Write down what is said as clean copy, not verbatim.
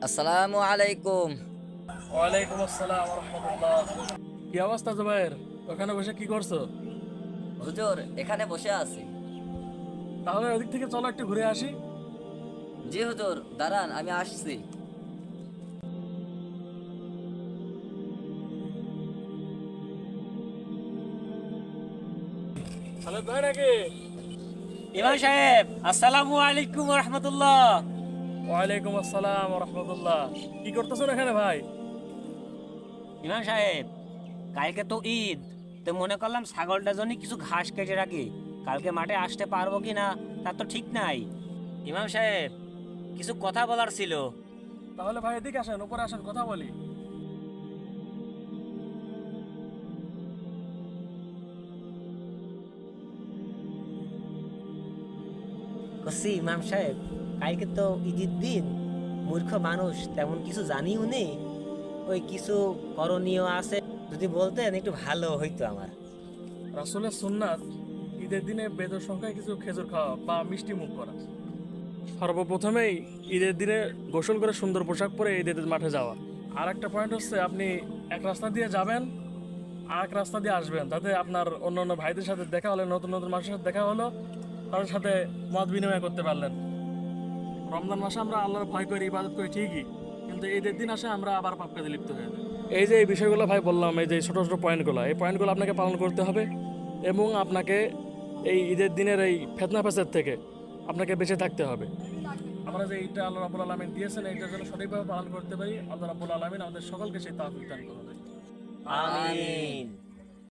আসসালামু আলাইকুম। ওয়ালাইকুম আসসালাম ওয়া রাহমাতুল্লাহ। কি অবস্থা জুবাইর? ওখানে বসে কি করছো? হুজুর, এখানে বসে আছি। তাহলে ওদিক থেকে চলো একটু ঘুরে আসি। জি হুজুর, দাঁড়ান আমি আসছি। তাহলে তাই নাকি? ইমাম সাহেব, আসসালামু আলাইকুম রহমতুল্লাহ। ওয়ালাইকুম আসসালাম ওয়া রাহমাতুল্লাহ। কি করতেছেন এখানে ভাই? ইমাম সাহেব, কালকে তো ঈদ, তো মনে করলাম ছাগলটা জন্য কিছু ঘাস কেটে রাখি। কালকে মাঠে আসতে পারবো কি না তার তো ঠিক নাই। ইমাম সাহেব, কিছু কথা বলার ছিল। তাহলে ভাই এদিকে আসেন, উপরে আসেন, কথা বলি। কসি ইমাম সাহেব, কালকে তো ঈদের দিন, মূর্খ মানুষ তেমন কিছু জানিও নেই। ওই কিছু করণীয় আছে, যদি বলতেন একটু ভালো হইতো আমার। রাসূলের সুন্নাত ঈদের দিনে বেজর সংখ্যায় কিছু খেজুর খাওয়া বা মিষ্টি মুখ করা। সর্বপ্রথমেই ঈদের দিনে গোসল করে সুন্দর পোশাক পরে ঈদের মাঠে যাওয়া। আর একটা পয়েন্ট হচ্ছে, আপনি এক রাস্তা দিয়ে যাবেন আর এক রাস্তা দিয়ে আসবেন, তাতে আপনার অন্য অন্য ভাইদের সাথে দেখা হলো, নতুন নতুন মানুষের সাথে দেখা হলো, তাদের সাথে মত বিনিময় করতে পারলেন। রমজান মাসে আমরা আল্লাহর ভয় করি, ইবাদত করি ঠিকই, কিন্তু ঈদের দিন আসে আমরা আবার পাপ কাজে লিপ্ত হয়ে যাই। এই যে এই বিষয়গুলো ভাই বললাম, এই যে ছোট ছোট পয়েন্টগুলো, এই পয়েন্টগুলো আপনাকে পালন করতে হবে এবং আপনাকে এই ঈদের দিনের এই ফেতনা ফ্যাসাদ থেকে আপনাকে বেঁচে থাকতে হবে। আমরা যে এইটা আল্লাহ রাব্বুল আলামিন দিয়েছেন, এইটার জন্য সঠিকভাবে পালন করতে পারি, আল্লাহ রাব্বুল আলামিন আমাদের সকলকে সেই তাওফিক দান করুন। আমিন।